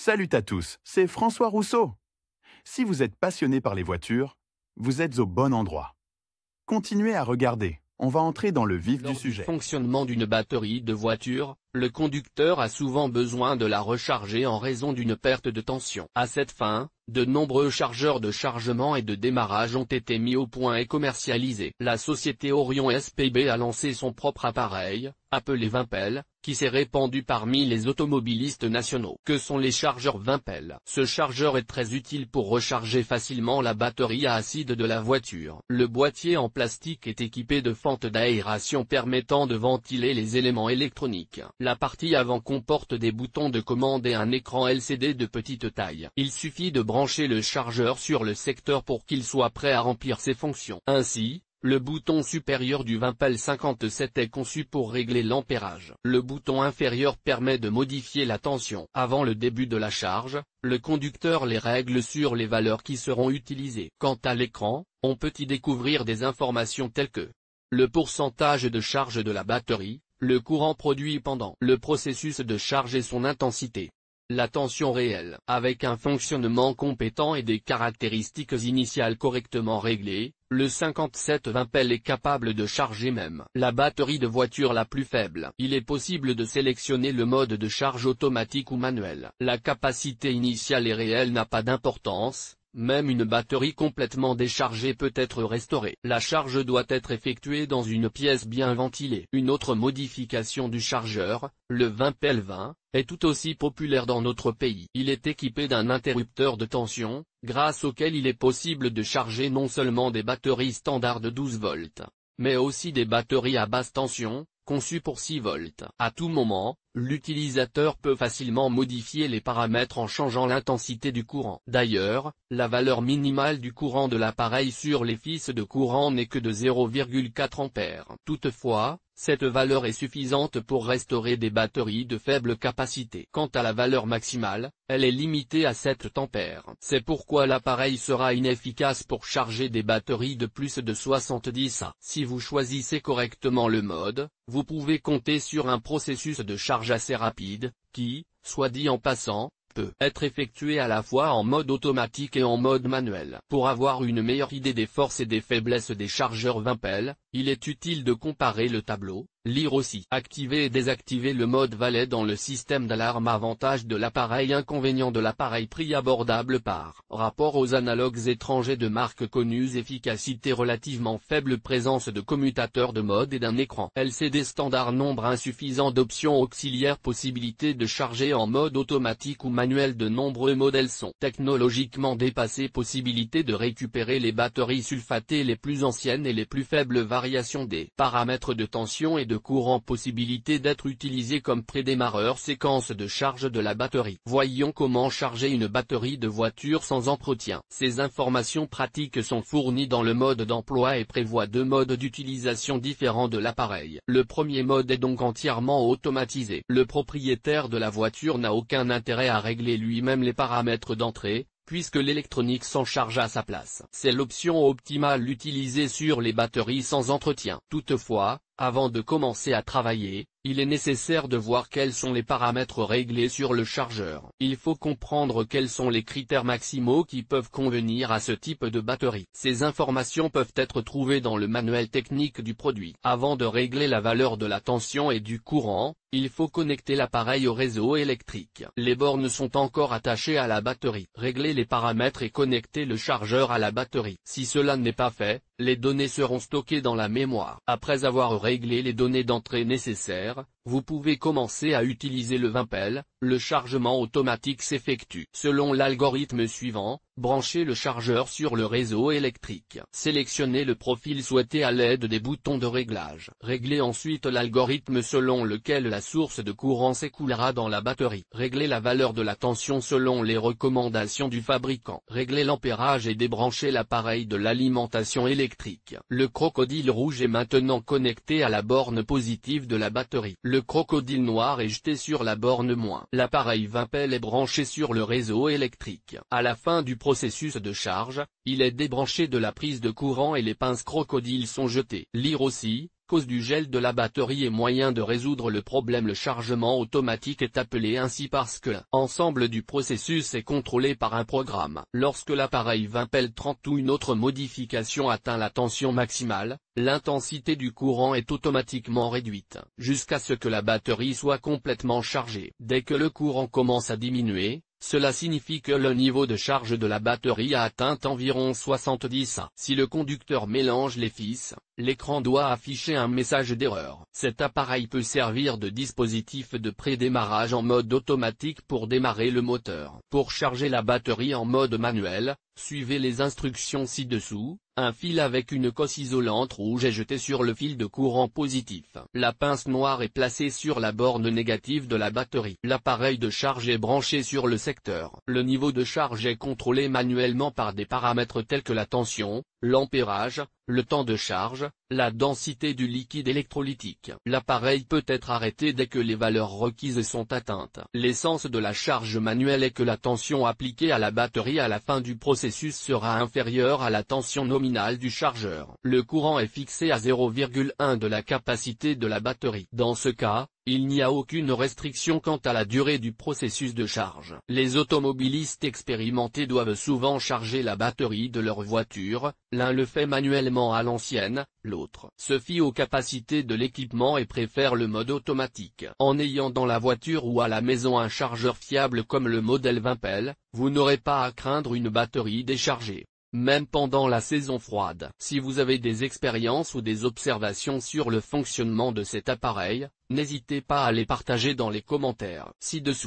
Salut à tous, c'est François Rousseau. Si vous êtes passionné par les voitures, vous êtes au bon endroit. Continuez à regarder, on va entrer dans le vif du sujet. Lors du fonctionnement d'une batterie de voiture, le conducteur a souvent besoin de la recharger en raison d'une perte de tension. À cette fin, de nombreux chargeurs de chargement et de démarrage ont été mis au point et commercialisés. La société Orion SPB a lancé son propre appareil, appelé Vimpel, qui s'est répandu parmi les automobilistes nationaux. Que sont les chargeurs Vimpel? Ce chargeur est très utile pour recharger facilement la batterie à acide de la voiture. Le boîtier en plastique est équipé de fentes d'aération permettant de ventiler les éléments électroniques. La partie avant comporte des boutons de commande et un écran LCD de petite taille. Il suffit de brancher le chargeur sur le secteur pour qu'il soit prêt à remplir ses fonctions. Ainsi, le bouton supérieur du Vimpel 57 est conçu pour régler l'ampérage. Le bouton inférieur permet de modifier la tension. Avant le début de la charge, le conducteur les règle sur les valeurs qui seront utilisées. Quant à l'écran, on peut y découvrir des informations telles que le pourcentage de charge de la batterie, le courant produit pendant le processus de charge et son intensité, la tension réelle. Avec un fonctionnement compétent et des caractéristiques initiales correctement réglées, le 57 Vimpel est capable de charger même la batterie de voiture la plus faible. Il est possible de sélectionner le mode de charge automatique ou manuel. La capacité initiale et réelle n'a pas d'importance. Même une batterie complètement déchargée peut être restaurée. La charge doit être effectuée dans une pièce bien ventilée. Une autre modification du chargeur, le Vimpel 20, est tout aussi populaire dans notre pays. Il est équipé d'un interrupteur de tension, grâce auquel il est possible de charger non seulement des batteries standards de 12 volts, mais aussi des batteries à basse tension, conçues pour 6 volts. À tout moment, l'utilisateur peut facilement modifier les paramètres en changeant l'intensité du courant. D'ailleurs, la valeur minimale du courant de l'appareil sur les fils de courant n'est que de 0,4 A. Toutefois, cette valeur est suffisante pour restaurer des batteries de faible capacité. Quant à la valeur maximale, elle est limitée à 7 A. C'est pourquoi l'appareil sera inefficace pour charger des batteries de plus de 70 A. Si vous choisissez correctement le mode, vous pouvez compter sur un processus de charge assez rapide, qui, soit dit en passant, peut être effectué à la fois en mode automatique et en mode manuel. Pour avoir une meilleure idée des forces et des faiblesses des chargeurs Vimpel, il est utile de comparer le tableau, lire aussi. Activer et désactiver le mode valet dans le système d'alarme. Avantage de l'appareil, inconvénient de l'appareil, prix abordable par rapport aux analogues étrangers de marques connues, efficacité relativement faible, présence de commutateurs de mode et d'un écran LCD standard, nombre insuffisant d'options auxiliaires, possibilité de charger en mode automatique ou manuel. De nombreux modèles sont technologiquement dépassés, possibilité de récupérer les batteries sulfatées les plus anciennes et les plus faibles, variation des paramètres de tension et de courant, possibilité d'être utilisé comme prédémarreur, séquence de charge de la batterie. Voyons comment charger une batterie de voiture sans entretien. Ces informations pratiques sont fournies dans le mode d'emploi et prévoient 2 modes d'utilisation différents de l'appareil. Le premier mode est donc entièrement automatisé. Le propriétaire de la voiture n'a aucun intérêt à régler lui-même les paramètres d'entrée, puisque l'électronique s'en charge à sa place. C'est l'option optimale utilisée sur les batteries sans entretien. Toutefois, avant de commencer à travailler, il est nécessaire de voir quels sont les paramètres réglés sur le chargeur. Il faut comprendre quels sont les critères maximaux qui peuvent convenir à ce type de batterie. Ces informations peuvent être trouvées dans le manuel technique du produit. Avant de régler la valeur de la tension et du courant, il faut connecter l'appareil au réseau électrique. Les bornes sont encore attachées à la batterie. Régler les paramètres et connecter le chargeur à la batterie. Si cela n'est pas fait, les données seront stockées dans la mémoire. Après avoir réglé les données d'entrée nécessaires, vous pouvez commencer à utiliser le Vimpel. Le chargement automatique s'effectue selon l'algorithme suivant: branchez le chargeur sur le réseau électrique. Sélectionnez le profil souhaité à l'aide des boutons de réglage. Réglez ensuite l'algorithme selon lequel la source de courant s'écoulera dans la batterie. Réglez la valeur de la tension selon les recommandations du fabricant. Réglez l'ampérage et débranchez l'appareil de l'alimentation électrique. Le crocodile rouge est maintenant connecté à la borne positive de la batterie. Le crocodile noir est jeté sur la borne moins. L'appareil Vimpel est branché sur le réseau électrique. À la fin du processus de charge, il est débranché de la prise de courant et les pinces crocodiles sont jetées. Lire aussi, cause du gel de la batterie et moyen de résoudre le problème. Le chargement automatique est appelé ainsi parce que l'ensemble du processus est contrôlé par un programme. Lorsque l'appareil 20P30 ou une autre modification atteint la tension maximale, l'intensité du courant est automatiquement réduite, jusqu'à ce que la batterie soit complètement chargée. Dès que le courant commence à diminuer, cela signifie que le niveau de charge de la batterie a atteint environ 70. Si le conducteur mélange les fils, l'écran doit afficher un message d'erreur. Cet appareil peut servir de dispositif de prédémarrage en mode automatique pour démarrer le moteur. Pour charger la batterie en mode manuel, suivez les instructions ci-dessous. Un fil avec une cosse isolante rouge est jeté sur le fil de courant positif. La pince noire est placée sur la borne négative de la batterie. L'appareil de charge est branché sur le secteur. Le niveau de charge est contrôlé manuellement par des paramètres tels que la tension, l'ampérage, le temps de charge, la densité du liquide électrolytique. L'appareil peut être arrêté dès que les valeurs requises sont atteintes. L'essence de la charge manuelle est que la tension appliquée à la batterie à la fin du processus sera inférieure à la tension nominale du chargeur. Le courant est fixé à 0,1 de la capacité de la batterie. Dans ce cas, il n'y a aucune restriction quant à la durée du processus de charge. Les automobilistes expérimentés doivent souvent charger la batterie de leur voiture, l'un le fait manuellement à l'ancienne, l'autre se fie aux capacités de l'équipement et préfère le mode automatique. En ayant dans la voiture ou à la maison un chargeur fiable comme le modèle 20P, vous n'aurez pas à craindre une batterie déchargée, même pendant la saison froide. Si vous avez des expériences ou des observations sur le fonctionnement de cet appareil, n'hésitez pas à les partager dans les commentaires ci-dessous.